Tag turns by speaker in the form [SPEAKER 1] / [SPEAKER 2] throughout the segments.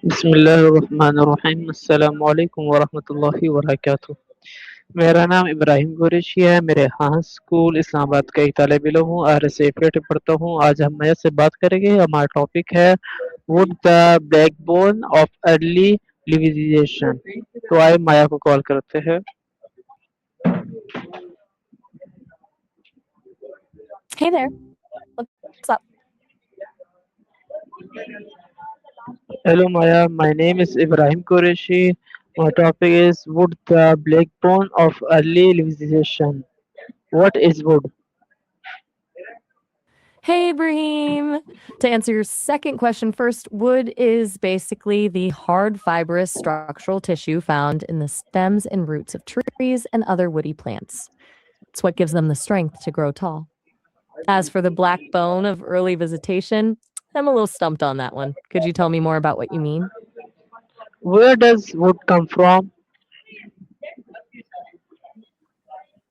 [SPEAKER 1] बिस्मिल्लाहिर्रहमानिर्रहीम अस्सलाम वालेकुम वरहमतुल्लाहि वबरकातुहू। मेरा नाम इब्राहिम कुरैशी है। मेरे यहाँ स्कूल इस्लामाबाद का एक तालिब इल्म हूँ और सेपरेट पढ़ता हूँ। आज हम मैथ से बात करेंगे। हमारा टॉपिक है wood the backbone of early civilization. तो आइए माया को कॉल करते हैं।
[SPEAKER 2] Hey there. What's up?
[SPEAKER 1] Hello Maya, my name is Ibrahim Qureshi. My topic is wood the backbone of early civilization. What is wood?
[SPEAKER 2] Hey, Ibrahim. To answer your second question first, wood is basically the hard fibrous structural tissue found in the stems and roots of trees and other woody plants. It's what gives them the strength to grow tall. As for the black bone of early visitation, I'm a little stumped on that one. Could you tell me more about what you mean?
[SPEAKER 1] Where does wood come from?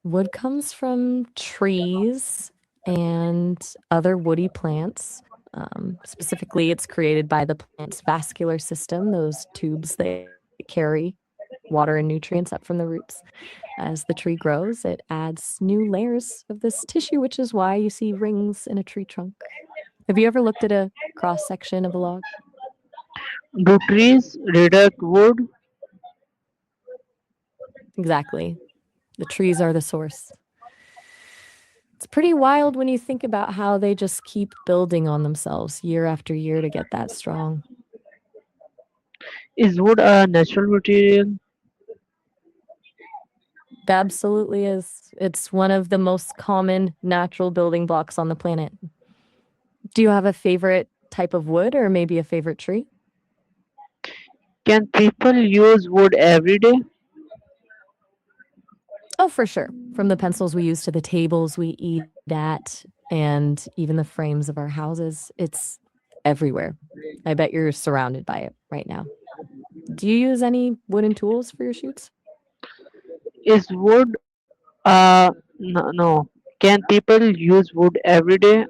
[SPEAKER 2] Wood comes from trees and other woody plants. Specifically, it's created by the plant's vascular system, those tubes that carry water and nutrients up from the roots. As the tree grows, it adds new layers of this tissue, which is why you see rings in a tree trunk. Have you ever looked at a cross section of a log?
[SPEAKER 1] Do trees redact wood?
[SPEAKER 2] Exactly. The trees are the source. It's pretty wild when you think about how they just keep building on themselves year after year to get that strong.
[SPEAKER 1] Is wood a natural material?
[SPEAKER 2] It absolutely is. It's one of the most common natural building blocks on the planet. Do you have a favorite type of wood or maybe a favorite tree?
[SPEAKER 1] Can people use wood every day?
[SPEAKER 2] Oh, for sure. From the pencils we use to the tables we eat at, and even the frames of our houses, it's everywhere. I bet you're surrounded by it right now. Do you use any wooden tools for your shoots?
[SPEAKER 1] Is wood no. Can people use wood every day?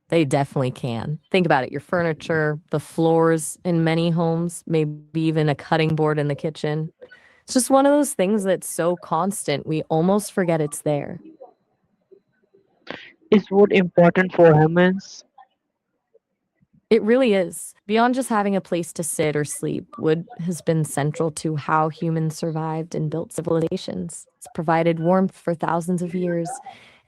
[SPEAKER 2] They definitely can. Think about it. Your furniture, the floors in many homes, maybe even a cutting board in the kitchen. It's just one of those things that's so constant, we almost forget it's there.
[SPEAKER 1] Is wood important for humans?
[SPEAKER 2] It really is. Beyond just having a place to sit or sleep, wood has been central to how humans survived and built civilizations. It's provided warmth for thousands of years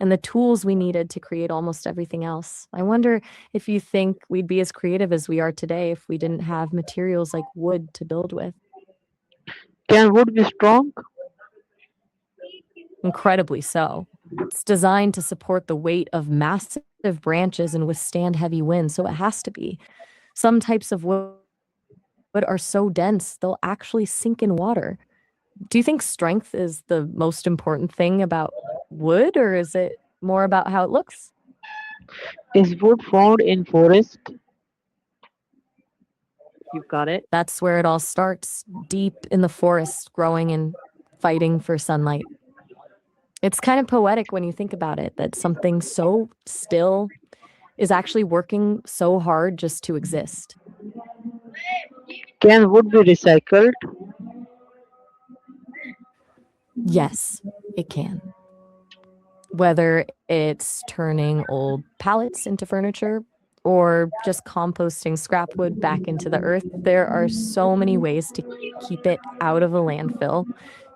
[SPEAKER 2] and the tools we needed to create almost everything else. I wonder if you think we'd be as creative as we are today if we didn't have materials like wood to build with.
[SPEAKER 1] Can wood be strong?
[SPEAKER 2] Incredibly so. It's designed to support the weight of massive branches and withstand heavy winds, so it has to be. Some types of wood are so dense they'll actually sink in water. Do you think strength is the most important thing about wood, or is it more about how it looks?
[SPEAKER 1] Is wood found in forest?
[SPEAKER 2] You've got it. That's where it all starts, deep in the forest, growing and fighting for sunlight. It's kind of poetic when you think about it, that something so still is actually working so hard just to exist.
[SPEAKER 1] Can wood be recycled?
[SPEAKER 2] Yes, it can. Whether it's turning old pallets into furniture or just composting scrap wood back into the earth, there are so many ways to keep it out of a landfill.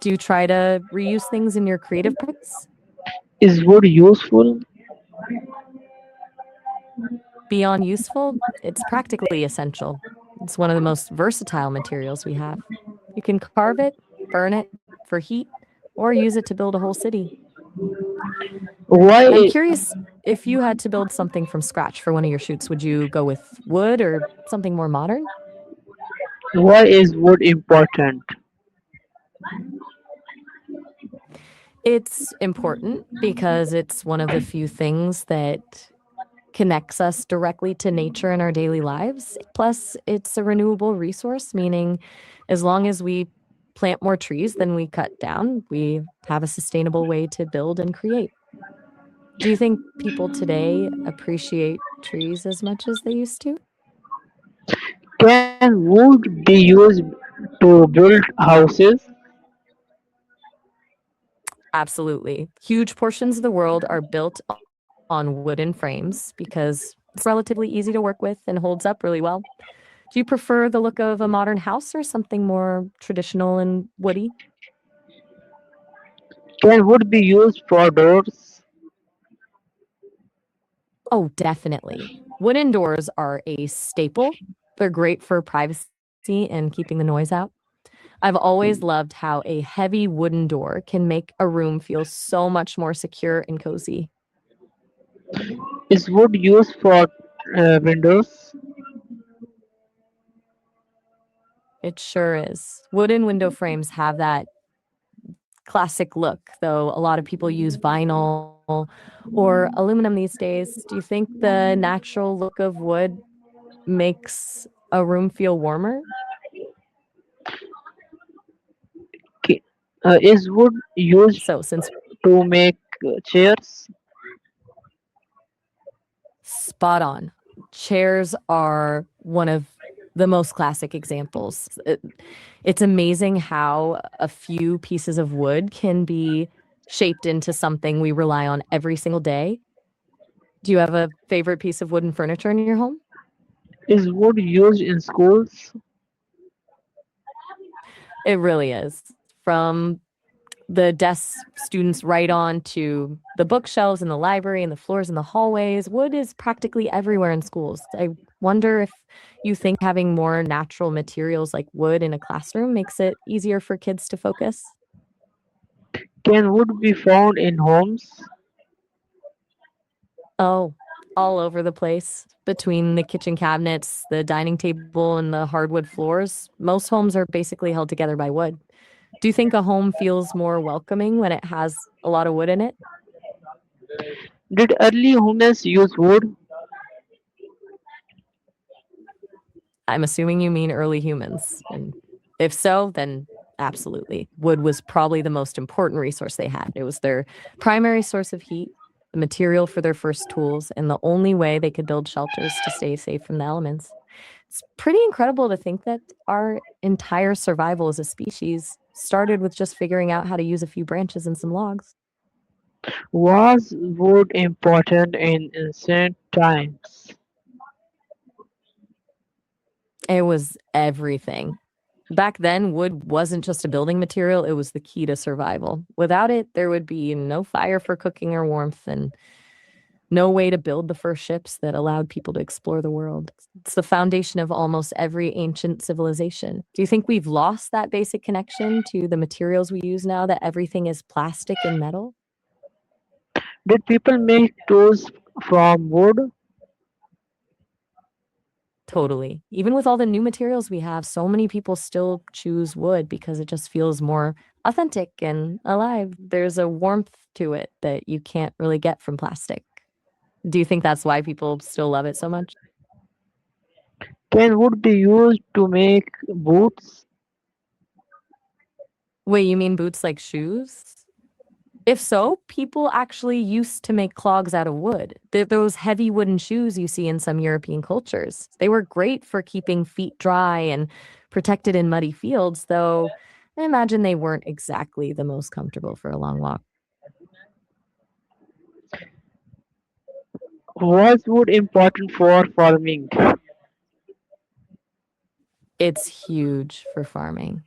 [SPEAKER 2] Do you try to reuse things in your creative projects?
[SPEAKER 1] Is wood useful?
[SPEAKER 2] Beyond useful, it's practically essential. It's one of the most versatile materials we have. You can carve it, burn it for heat, or use it to build a whole city.
[SPEAKER 1] Why
[SPEAKER 2] I'm curious, if you had to build something from scratch for one of your shoots, would you go with wood or something more modern?
[SPEAKER 1] why is wood important?
[SPEAKER 2] It's important because it's one of the few things that connects us directly to nature in our daily lives. Plus, it's a renewable resource, meaning as long as we plant more trees than we cut down, we have a sustainable way to build and create. Do you think people today appreciate trees as much as they used to?
[SPEAKER 1] Can wood be used to build houses?
[SPEAKER 2] Absolutely. Huge portions of the world are built on wooden frames because it's relatively easy to work with and holds up really well. Do you prefer the look of a modern house or something more traditional and woody?
[SPEAKER 1] Can wood be used for doors?
[SPEAKER 2] Oh, definitely. Wooden doors are a staple. They're great for privacy and keeping the noise out. I've always loved how a heavy wooden door can make a room feel so much more secure and cozy.
[SPEAKER 1] Is wood used for windows?
[SPEAKER 2] It sure is. Wooden window frames have that classic look, though a lot of people use vinyl or aluminum these days. Do you think the natural look of wood makes a room feel warmer?
[SPEAKER 1] Ki- is wood used
[SPEAKER 2] So, since
[SPEAKER 1] to make chairs?
[SPEAKER 2] spot on, chairs are one of the most classic examples. It's amazing how a few pieces of wood can be shaped into something we rely on every single day. Do you have a favorite piece of wooden furniture in your home?
[SPEAKER 1] Is wood used in schools?
[SPEAKER 2] It really is. From the desks students write on to the bookshelves in the library and the floors in the hallways, wood is practically everywhere in schools. I wonder if you think having more natural materials like wood in a classroom makes it easier for kids to focus?
[SPEAKER 1] Can wood be found in homes?
[SPEAKER 2] Oh, all over the place. Between the kitchen cabinets, the dining table, and the hardwood floors, most homes are basically held together by wood. Do you think a home feels more welcoming when it has a lot of wood in it?
[SPEAKER 1] Did early humans use wood?
[SPEAKER 2] I'm assuming you mean early humans. And if so, then absolutely. Wood was probably the most important resource they had. It was their primary source of heat, the material for their first tools, and the only way they could build shelters to stay safe from the elements. It's pretty incredible to think that our entire survival as a species started with just figuring out how to use a few branches and some logs.
[SPEAKER 1] Was wood important in ancient times?
[SPEAKER 2] It was everything. Back then, wood wasn't just a building material, it was the key to survival. Without it, there would be no fire for cooking or warmth and no way to build the first ships that allowed people to explore the world. It's the foundation of almost every ancient civilization. Do you think we've lost that basic connection to the materials we use now that everything is plastic and metal?
[SPEAKER 1] Did people make tools from wood?
[SPEAKER 2] Totally. Even with all the new materials we have, so many people still choose wood because it just feels more authentic and alive. There's a warmth to it that you can't really get from plastic. Do you think that's why people still love it so much?
[SPEAKER 1] Can wood be used to make boots?
[SPEAKER 2] Wait, you mean boots like shoes? If so, people actually used to make clogs out of wood. Those heavy wooden shoes you see in some European cultures. They were great for keeping feet dry and protected in muddy fields, though I imagine they weren't exactly the most comfortable for a long walk.
[SPEAKER 1] Was wood important for farming?
[SPEAKER 2] It's huge for farming.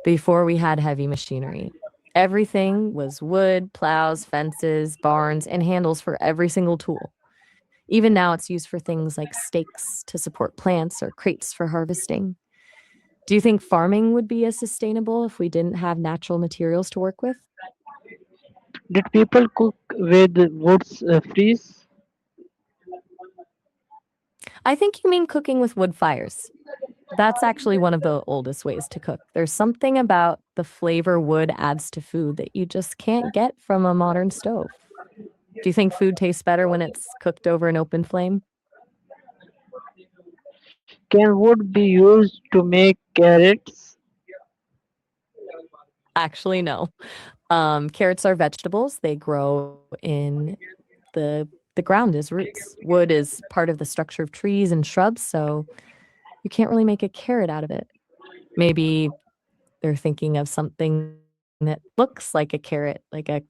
[SPEAKER 2] Before we had heavy machinery, everything was wood, plows, fences, barns, and handles for every single tool. Even now, it's used for things like stakes to support plants or crates for harvesting. Do you think farming would be as sustainable if we didn't have natural materials to work with?
[SPEAKER 1] Did people cook with wood's freeze?
[SPEAKER 2] I think you mean cooking with wood fires. That's actually one of the oldest ways to cook. There's something about the flavor wood adds to food that you just can't get from a modern stove. Do you think food tastes better when it's cooked over an open flame?
[SPEAKER 1] Can wood be used to make carrots?
[SPEAKER 2] Actually, no. Carrots are vegetables. They grow in the ground as roots. Wood is part of the structure of trees and shrubs, so you can't really make a carrot out of it. Maybe they're thinking of something that looks like a carrot, like a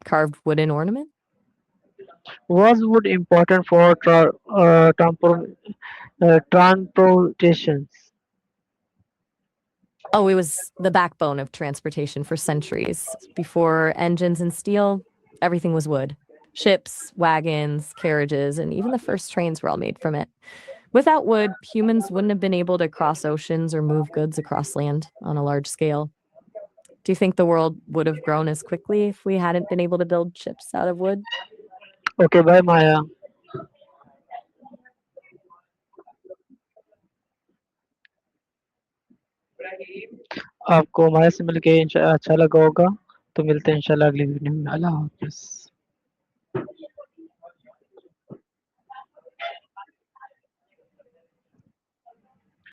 [SPEAKER 2] carved wooden ornament.
[SPEAKER 1] Was wood important for transportation?
[SPEAKER 2] Oh, it was the backbone of transportation for centuries. Before engines and steel, everything was wood. Ships, wagons, carriages, and even the first trains were all made from it. Without wood, humans wouldn't have been able to cross oceans or move goods across land on a large scale. Do you think the world would have grown as quickly if we hadn't been able to build ships out of wood?
[SPEAKER 1] Okay, bye Maya. आपको माया से मिलके अच्छा लगा होगा। तो मिलते हैं इंशाल्लाह अगली वीडियो में। अल्लाह हाफ़िज़।